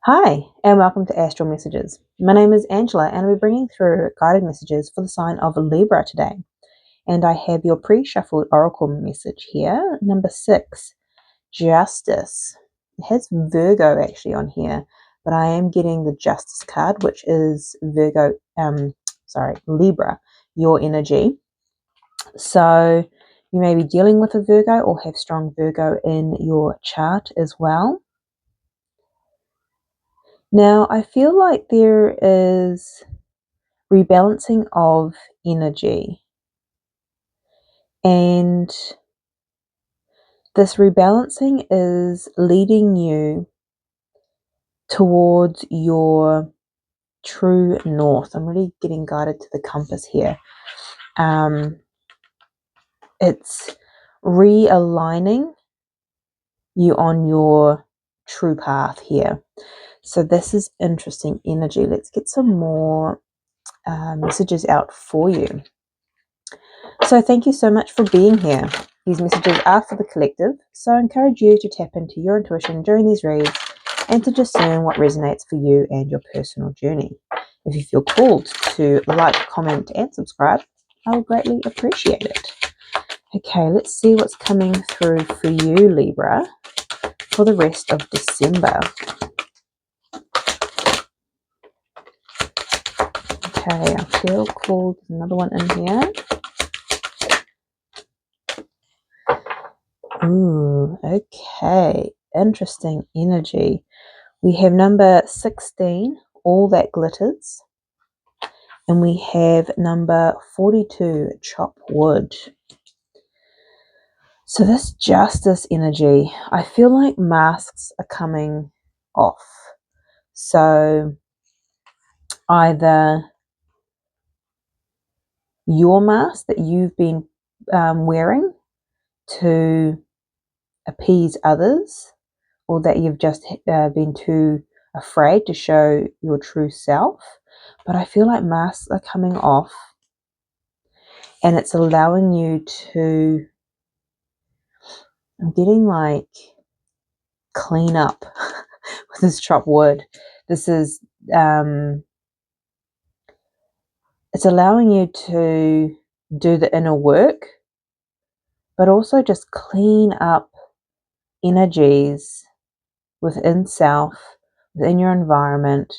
Hi, and welcome to Astral Messages. My name is Angela, and we're bringing through guided messages for the sign of Libra today. And I have your pre-shuffled oracle message here, number 6, Justice. It has Virgo actually on here, but I am getting the Justice card, which is Libra, your energy. So you may be dealing with a Virgo or have strong Virgo in your chart as well. Now, I feel like there is rebalancing of energy, and this rebalancing is leading you towards your true north. I'm really getting guided to the compass here. It's realigning you on your true path here. So this is interesting energy. Let's get some more messages out for you. So thank you so much for being here. These messages are for the collective, so I encourage you to tap into your intuition during these reads and to discern what resonates for you and your personal journey. If you feel called to like, comment, and subscribe, I would greatly appreciate it. Okay, let's see what's coming through for you, Libra, for the rest of December. Okay, I feel called. There's another one in here. Ooh, okay. Interesting energy. We have number 16, All That Glitters. And we have number 42, Chop Wood. So this justice energy, I feel like masks are coming off. So either your mask that you've been wearing to appease others, or that you've just been too afraid to show your true self. But I feel like masks are coming off, and it's allowing you to, I'm getting like clean up with this chopped wood. This is it's allowing you to do the inner work, but also just clean up energies within self, within your environment,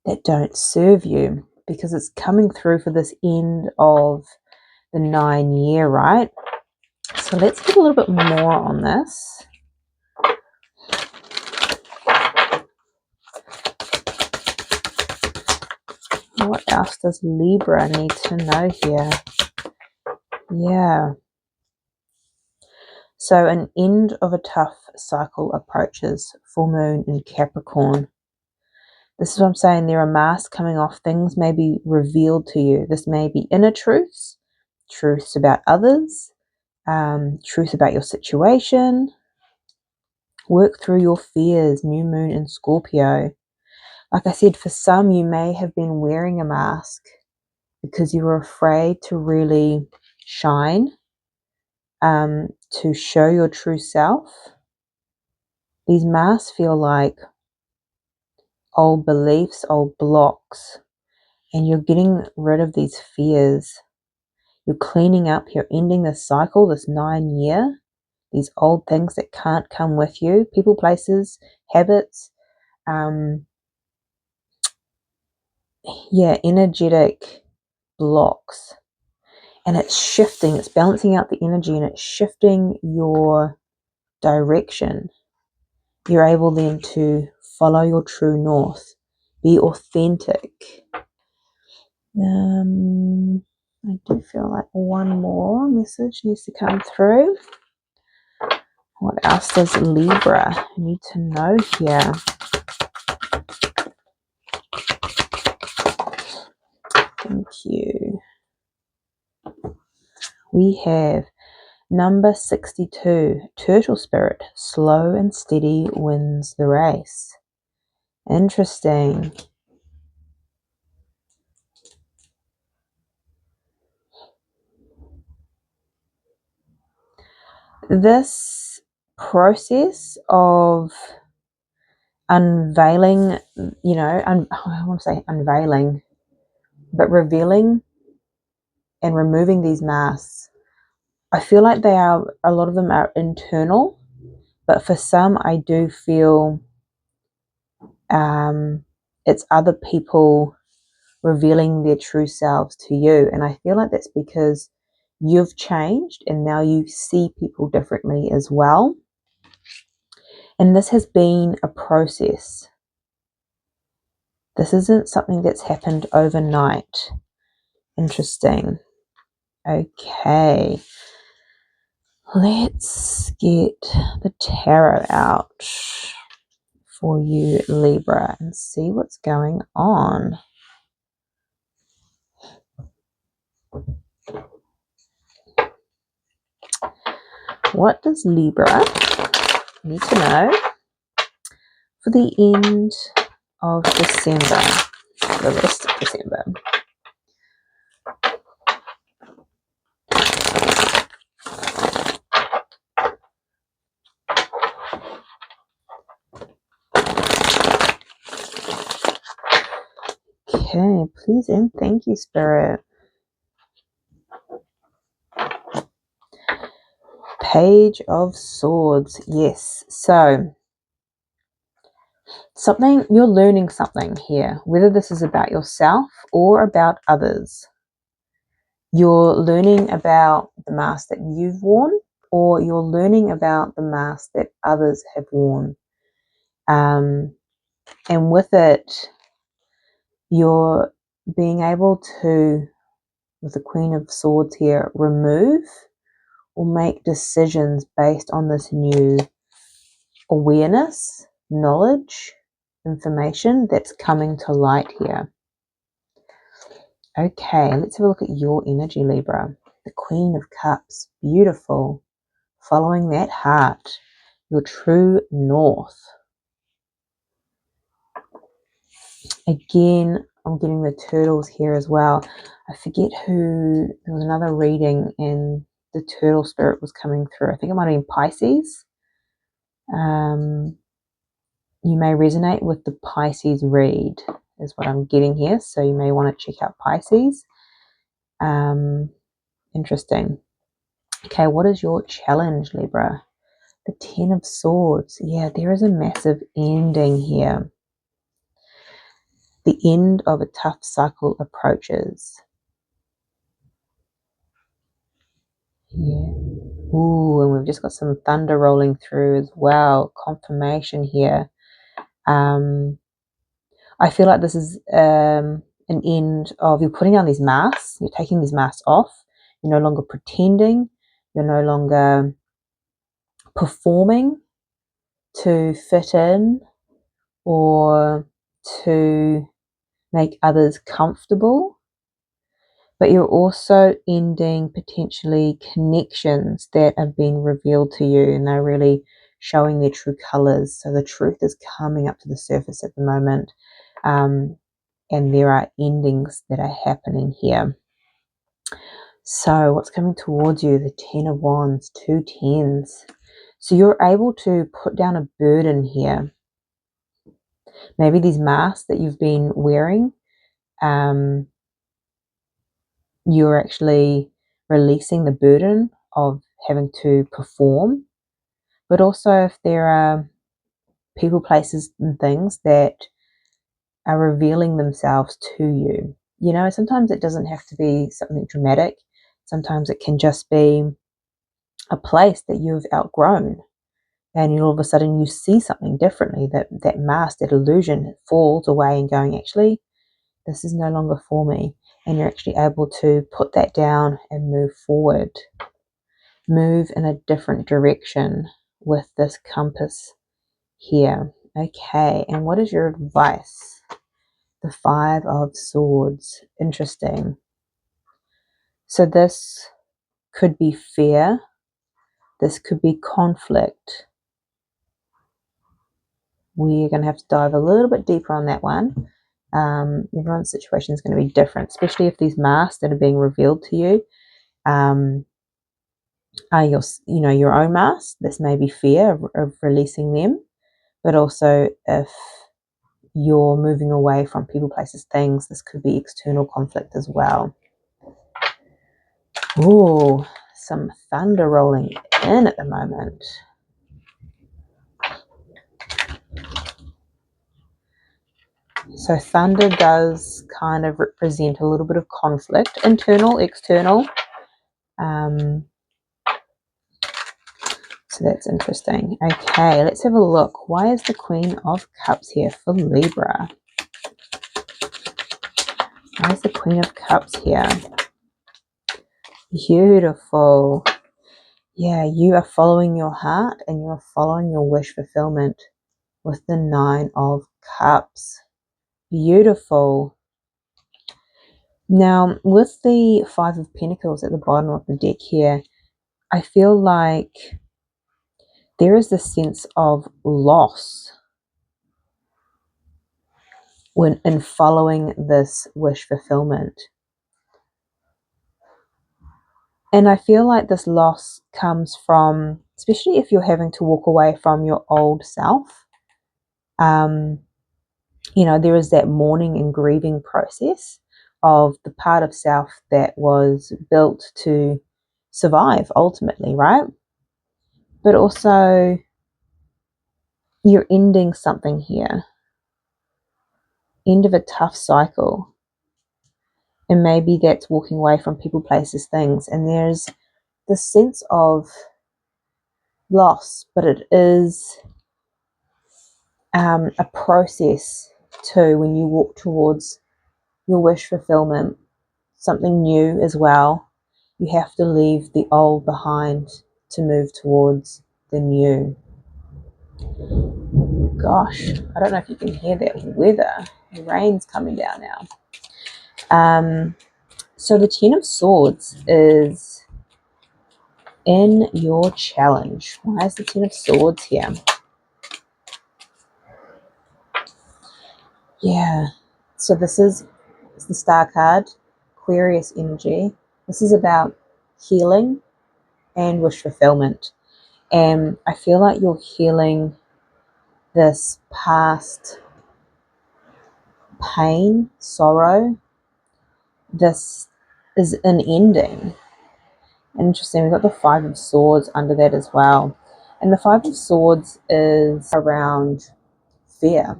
that don't serve you, because it's coming through for this end of the 9-year, right? So let's get a little bit more on this. What else does Libra need to know here? Yeah. So an end of a tough cycle approaches, full moon in Capricorn. This is what I'm saying. There are masks coming off. Things may be revealed to you. This may be inner truths, truths about others, truth about your situation. Work through your fears, new moon in Scorpio. Like I said, for some, you may have been wearing a mask because you were afraid to really shine, to show your true self. These masks feel like old beliefs, old blocks, and you're getting rid of these fears. You're cleaning up, you're ending this cycle, this 9-year, these old things that can't come with you, people, places, habits, energetic blocks. And it's shifting, it's balancing out the energy, and it's shifting your direction. You're able then to follow your true north, be authentic. I do feel like one more message needs to come through. What else does Libra need to know here? Thank you. We have number 62, Turtle Spirit, slow and steady wins the race. Interesting. This process of unveiling, you know, I want to say unveiling, but revealing and removing these masks. I feel like a lot of them are internal, but for some I do feel it's other people revealing their true selves to you. And I feel like that's because you've changed and now you see people differently as well. And this has been a process. This isn't something that's happened overnight. Interesting. Okay. Let's get the tarot out for you, Libra, and see what's going on. What does Libra need to know for the end of December, the rest of December? Okay, please and thank you, Spirit. Page of Swords. Yes, so something, you're learning something here, whether this is about yourself or about others. You're learning about the mask that you've worn, or you're learning about the mask that others have worn. And with it, you're being able to, with the Queen of Swords here, remove or make decisions based on this new awareness, knowledge, information that's coming to light here. Okay, let's have a look at your energy, Libra. The Queen of Cups, beautiful. Following that heart, your true north. Again, I'm getting the turtles here as well. I forget who, there was another reading and the turtle spirit was coming through. I think it might have been Pisces. You may resonate with the Pisces read, is what I'm getting here. So you may want to check out Pisces. Interesting. Okay, what is your challenge, Libra? The Ten of Swords. Yeah, there is a massive ending here. The end of a tough cycle approaches. Yeah. Ooh, and we've just got some thunder rolling through as well. Confirmation here. I feel like this is an end of, you're putting on these masks. You're taking these masks off. You're no longer pretending. You're no longer performing to fit in or to make others comfortable, but you're also ending potentially connections that are being revealed to you, and they're really showing their true colors. So the truth is coming up to the surface at the moment, and there are endings that are happening here. So what's coming towards you? The Ten of Wands, 2 tens. So you're able to put down a burden here. Maybe these masks that you've been wearing, you're actually releasing the burden of having to perform. But also if there are people, places and things that are revealing themselves to you. You know, sometimes it doesn't have to be something dramatic. Sometimes it can just be a place that you've outgrown, and all of a sudden you see something differently. That mask, that illusion falls away and going, actually, this is no longer for me. And you're actually able to put that down and move forward. Move in a different direction with this compass here. Okay, and what is your advice? The Five of Swords. Interesting. So this could be fear. This could be conflict. We're going to have to dive a little bit deeper on that one. Everyone's situation is going to be different, especially if these masks that are being revealed to you are your own masks. This may be fear of releasing them, but also if you're moving away from people, places, things, this could be external conflict as well. Ooh, some thunder rolling in at the moment. So thunder does kind of represent a little bit of conflict, internal, external. So that's interesting. Okay, let's have a look. Why is the Queen of Cups here for Libra? Why is the Queen of Cups here? Beautiful. Yeah, you are following your heart and you are following your wish fulfillment with the 9 of Cups. Beautiful. Now, with the 5 of Pentacles at the bottom of the deck here, I feel like there is this sense of loss when in following this wish fulfillment. And I feel like this loss comes from, especially if you're having to walk away from your old self, you know, there is that mourning and grieving process of the part of self that was built to survive ultimately, right? But also you're ending something here, end of a tough cycle. And maybe that's walking away from people, places, things. And there's this sense of loss, but it is a process too when you walk towards your wish fulfillment, something new as well. You have to leave the old behind to move towards the new. Gosh, I don't know if you can hear that weather. The rain's coming down now. So the 10 of Swords is in your challenge. Why is the 10 of Swords here? Yeah, so this is the Star card, Aquarius energy. This is about healing and wish fulfillment. And I feel like you're healing this past pain, sorrow. This is an ending. Interesting, we've got the 5 of Swords under that as well. And the 5 of Swords is around fear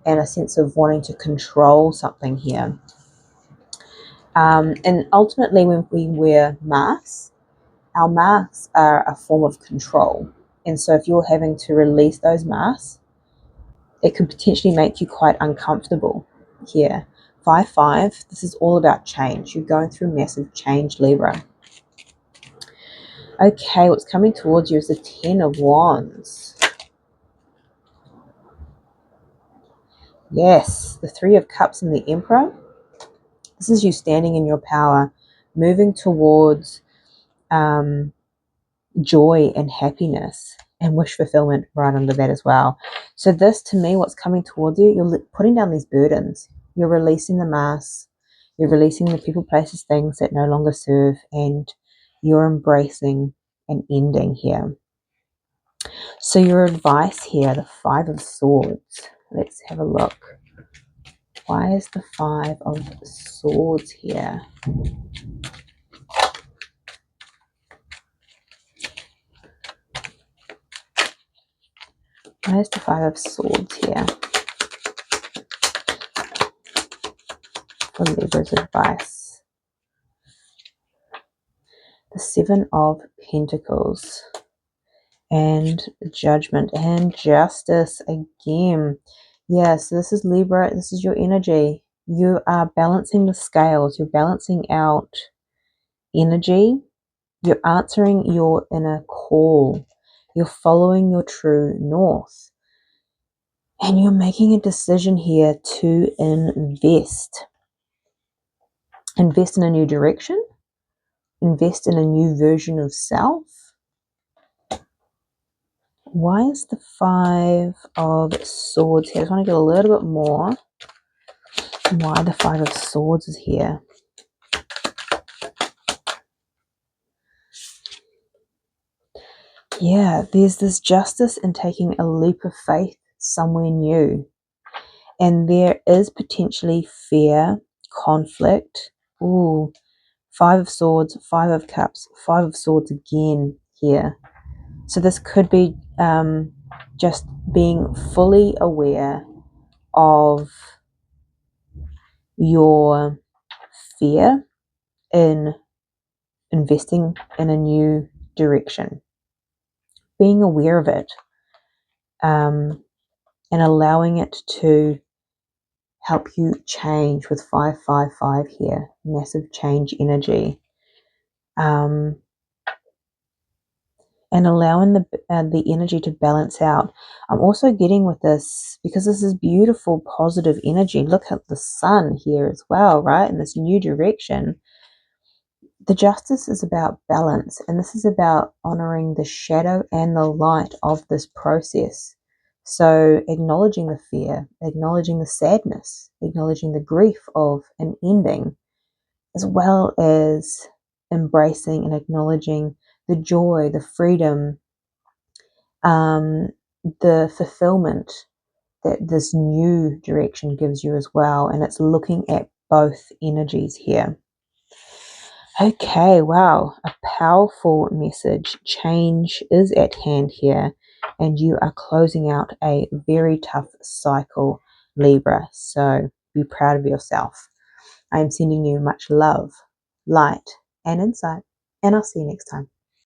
and a sense of wanting to control something here. And ultimately, when we wear masks, our masks are a form of control. And so if you're having to release those masks, it could potentially make you quite uncomfortable here. 5-5, this is all about change. You're going through massive change, Libra. Okay, what's coming towards you is the 10 of Wands. Yes, the 3 of Cups and the Emperor. This is you standing in your power, moving towards joy and happiness and wish fulfillment right under that as well. So this, to me, what's coming towards you, you're putting down these burdens. You're releasing the masks. You're releasing the people, places, things that no longer serve, and you're embracing an ending here. So your advice here, the 5 of Swords. Let's have a look. Why is the 5 of Swords here? Why is the 5 of Swords here? For Libra's advice. The 7 of Pentacles. And Judgment and Justice again. Yes, this is Libra. This is your energy. You are balancing the scales. You're balancing out energy. You're answering your inner call. You're following your true north. And you're making a decision here to invest. Invest in a new direction. Invest in a new version of self. Why is the 5 of Swords here? I just want to get a little bit more. Why the 5 of Swords is here. Yeah, there's this justice in taking a leap of faith somewhere new. And there is potentially fear, conflict. Ooh, Five of Swords, Five of Cups, Five of Swords again here. So this could be just being fully aware of your fear in investing in a new direction, being aware of it, and allowing it to help you change with 555 here, massive change energy. And allowing the energy to balance out. I'm also getting with this, because this is beautiful, positive energy. Look at the sun here as well, right? In this new direction. The justice is about balance, and this is about honoring the shadow and the light of this process. So acknowledging the fear, acknowledging the sadness, acknowledging the grief of an ending, as well as embracing and acknowledging the joy, the freedom, the fulfillment that this new direction gives you as well. And it's looking at both energies here. Okay, wow, a powerful message. Change is at hand here, and you are closing out a very tough cycle, Libra. So be proud of yourself. I am sending you much love, light, and insight, and I'll see you next time.